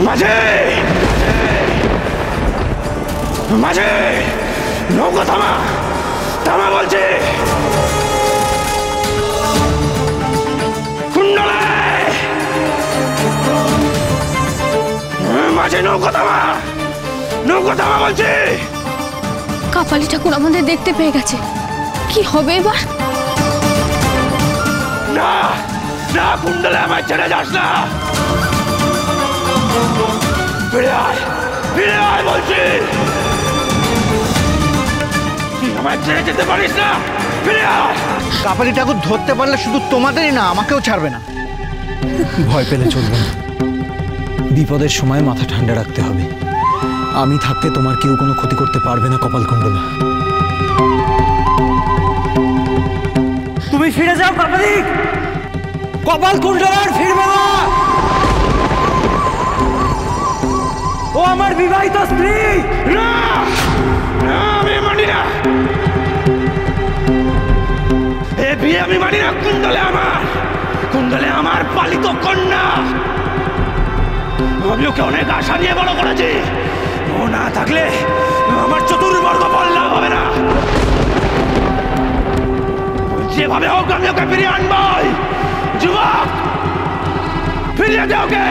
মাঝে মাঝে নৌকা থামা, থামা বলছে। কুণ্ডলে মাঝে নৌকা থামা, নৌকা থামা বলছে। কাপালি ঠাকুর আমাদের দেখতে পেয়ে গেছে, কি হবে এবার? না না, কুণ্ডলে আমায় ছেড়ে যাস না, ফিরে আয়, ফিরে আয় বলছি। আমায় ছেড়ে যেতে পারিস না, ফিরে আয়। কাপালি ঠাকুর ধরতে পারলে শুধু তোমাদেরই না, আমাকেও ছাড়বে না। ভয় পেলে চলবে না, বিপদের সময় মাথা ঠান্ডা রাখতে হবে। আমি থাকতে তোমার কেউ কোনো ক্ষতি করতে পারবে না কপালকুণ্ডলা। তুমি ফিরে যাও কাপালি, কপালকুণ্ডলা আর ফিরবে না। ও আমার বিবাহিত স্ত্রী। না না, আমি মানি না, এ বিয়ে আমি মানি না। কুণ্ডলে আমার, কুণ্ডলে আমার পালিত কন্যা। আমি ওকে অনেক আশা নিয়ে বড় করেছি, ও না থাকলে আমার চতুর্বর্গ ফল লাভ হবে না। যেভাবে হোক আমি ওকে ফিরিয়ে আনবই। যুবক, ফিরিয়ে দে ওকে,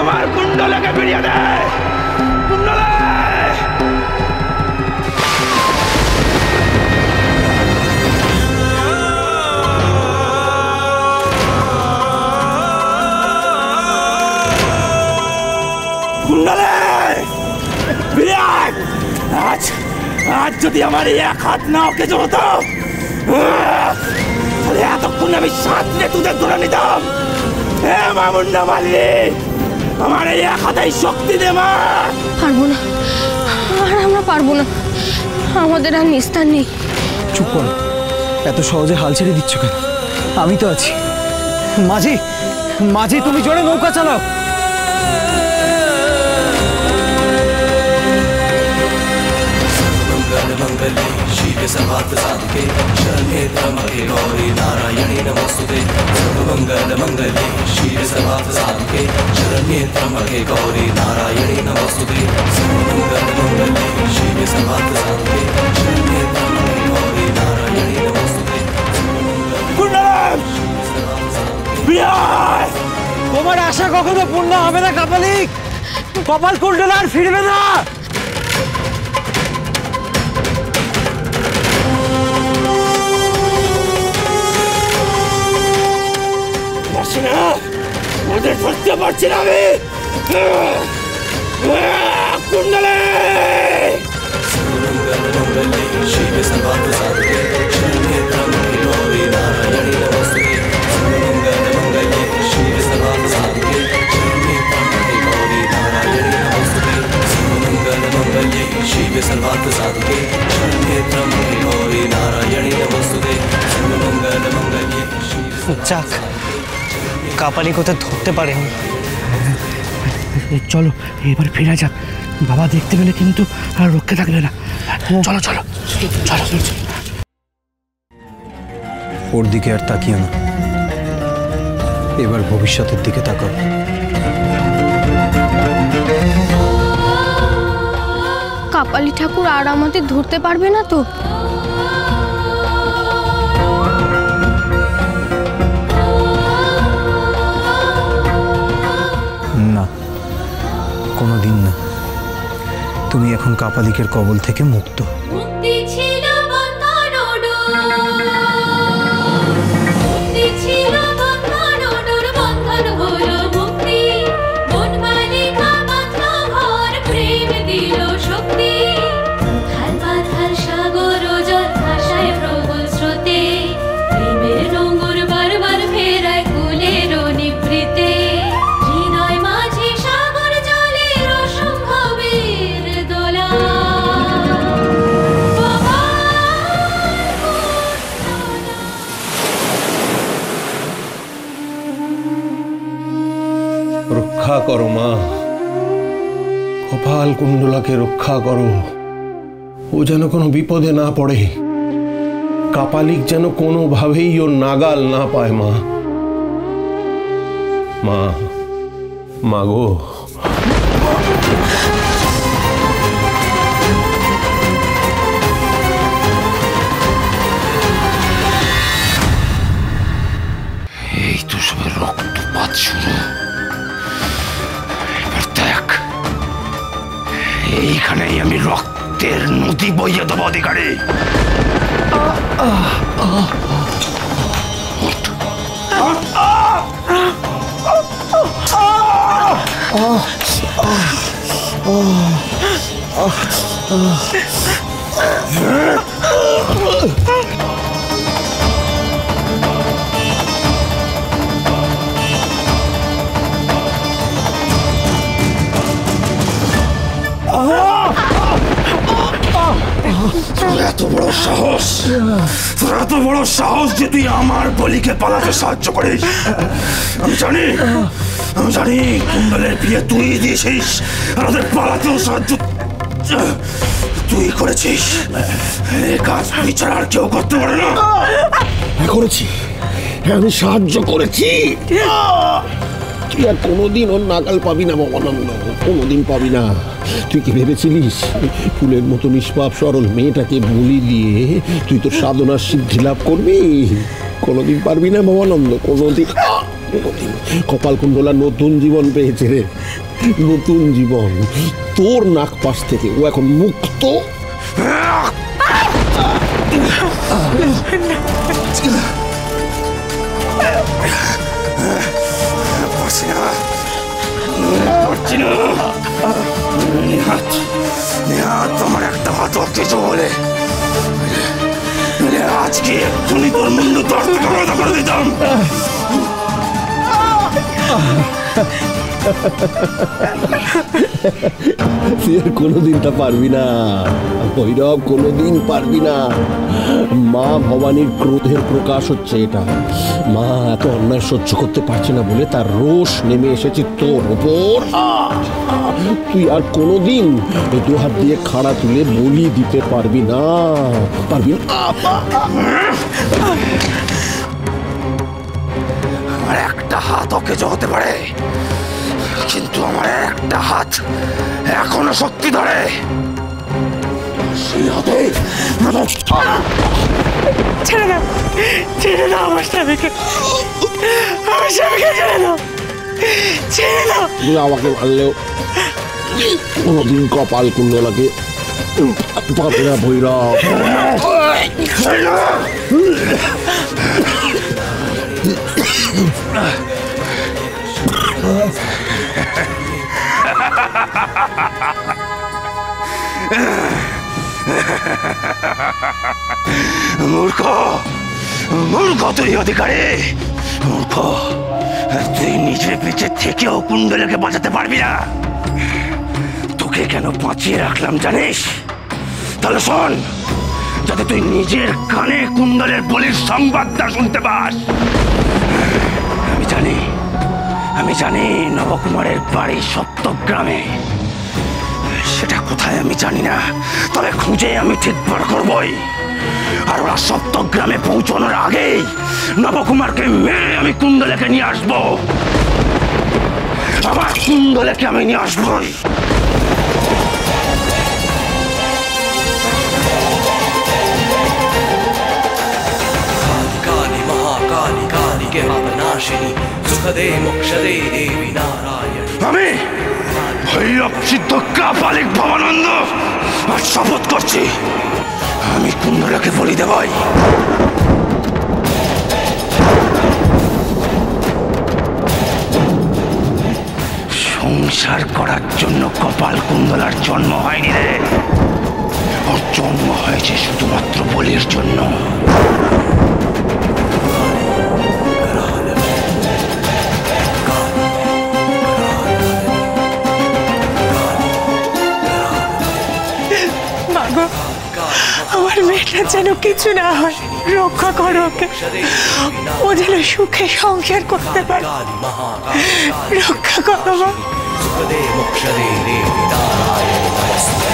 আমার কুণ্ডলাকে ফিরিয়ে দে। কুণ্ডলা কুণ্ডলে ফিরে আয়। আজ আজ যদি আমার এক হাত না ওকে জড়তো, তাহলে এতক্ষণ আমি সাথে তোদের ধরে নিতাম। হে মামুন্ডা মাল্লি, আমার এই এক হাতেই শক্তি দে মা। পারবো না, আর আমরা পারবো না, আমাদের আর নিস্তার নেই। চুপ করো, এত সহজে হাল ছেড়ে দিচ্ছ কেন? আমি তো আছি। মাঝি, মাঝি তুমি জোরে নৌকা চালাও। मंगले शिव सर्वार्थ साधके शरण्ये त्र्यंबके गौरी नारायणी नमोस्तुते। सर्वमंगल मंगले शिव सर्वार्थ साधके शरण्ये त्र्यंबके गौरी नारायणी नमोस्तुते। सर्वमंगल मंगले शिव सर्वार्थ साधके शरण्ये त्र्यंबके गौरी नारायणी नमोस्तुते। তোমার আশা কখনো পূর্ণ হবে না কাপালি, কপালকুণ্ডলা আর ফিরবে না। ওদের ধরতে পারছি না আমি। কুণ্ডলে सर्वमंगले शिव सर्वार्थ साधके शरण्ये त्र्यंबके गौरी नारायणी नमोस्तुते। सर्वमंगल मंगले शिव सर्वार्थ साधके शरण्ये त्र्यंबके गौरी नारायणी नमोस्तुते। सर्वमंगल मंगले शिव सर्वार्थ साधके शरण्ये त्र्यंबके गौरी नारायणी नमोस्तुते। सर्वमंगल मंगले যাক, কাপালি কোথাও ধরতে পারেনি। চলো এবার ফিরে যাক, বাবা দেখতে পেলে কিন্তু আর রক্ষে থাকবে না। চলো চলো চলো। ওর দিকে আর তাকিও না, এবার ভবিষ্যতের দিকে তাকাও। কাপালি ঠাকুর আর আমাদের ধরতে পারবে না তো? না, কোনোদিন না। তুমি এখন কাপালিকের কবল থেকে মুক্ত। রক্ষা করো মা, কপালকুণ্ডলাকে রক্ষা করো। ও যেন কোনো বিপদে না পড়ে, কাপালিক যেন কোনোভাবেই ওর নাগাল না পায়। মা মা মাগো, এই তো সবে রক্তপাত শুরু। এবার দেখ, এইখানেই আমি রক্তের নদী বইয়ে দেবো অধিকারী। এত বড় সাহস, তোর এত বড় সাহস যে তুই আমার বলিকে পালাতে সাহায্য করিস। আমি জানি কুণ্ডলের বিয়ে তুই দিয়েছিস, আর ওদের পালাতেও সাহায্য তুই করেছিস। এই কাজ তুই ছাড়া আর কেউ করতে পারে না। করেছি, আমি সাহায্য করেছি। তুই আর কোনোদিন ওর নাগাল পাবি না মহানন্দ, কোনোদিন পাবি না। তুই কি ভেবেছিলিস ফুলের মতো নিষ্পাপ সরল মেয়েটাকে বলি দিয়ে তুই তোর সাধনার সিদ্ধি লাভ করবি? কোনোদিন পারবি না মহানন্দ, কোনোদিন। কপালকুণ্ডলা নতুন জীবন পেয়েছে রে, নতুন জীবন। তোর নাক পাশ থেকে ও এখন মুক্ত। তোমার একটা হাত কিছু বলে আজকে এক্ষুনি তোর মুন্ডু করে দিতাম। তুই আর কোনোদিনটা পারবি না ভৈরব, কোনোদিন পারবি না। মা ভবানীর ক্রোধের প্রকাশ হচ্ছে এটা। মা এত অন্যায় সহ্য করতে পারছে না বলে তার রোষ নেমে এসেছে তোর ওপর। তুই আর কোনোদিন দু হাত দিয়ে খাড়া তুলে বলি দিতে পারবি না, পারবি না। আমার একটা হাত অকেজো হতে পারে, কিন্তু আমার একটা হাত এখনো শক্তি ধরে। ছেড়ে দাও, ছেড়ে দাও আমার স্বামীকে, আমার স্বামীকে ছেড়ে দাও, ছেড়ে দাও। তুই আমাকে মারলেও কোনোদিন কপালকুণ্ডলাকে পাবে না ভৈরব। মূর্খ, মূর্খ তুই অধিকারী, মূর্খ। তুই নিজের পিছে থেকেও কুণ্ডলাকে বাঁচাতে পারবি না। তোকে কেন বাঁচিয়ে রাখলাম জানিস? তাহলে শোন, যাতে তুই নিজের কানে কুণ্ডলের বলির সংবাদটা শুনতে পাস। আমি জানি নবকুমারের বাড়ি সপ্তগ্রামে। সেটা কোথায় আমি জানি না, তবে খুঁজে আমি ঠিক বার করবই। আর ওরা সপ্তগ্রামে পৌঁছানোর আগেই নবকুমারকে মেরে আমি কুণ্ডলাকে নিয়ে আসবো। আমার কুণ্ডলাকে আমি নিয়ে আসবই। काली महाकाली काली के पापनाशिनी सुखदे मोक्षदे देवी नारायणी। আমি ভৈরব সিদ্ধ কাপালিক ভবানন্দ আর শপথ করছি, আমি কুণ্ডলাকে বলি দেবই। সংসার করার জন্য কপাল কুণ্ডলার জন্ম হয়নি রে, ওর জন্ম হয়েছে শুধুমাত্র বলির জন্য। আমার মেয়েটা যেন কিছু না হয়, রক্ষা করো ওকে, ও যেন সুখে সংসার করতে পারে, রক্ষা করো মা। सुखदे मोक्षदे देवी नारायणी नमस्ते।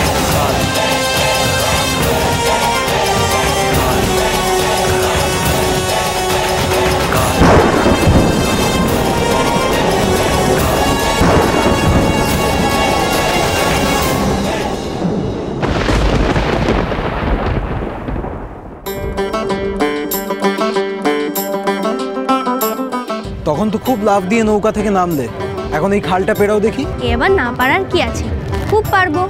তখন তো খুব লাফ দিয়ে নৌকা থেকে নামলে, এখন এই খালটা পেরাও দেখি। এবার না পারার কি আছে, খুব পারবো।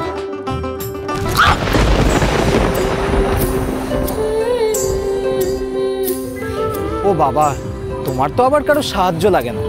ও বাবা, তোমার তো আবার কারো সাহায্য লাগে না।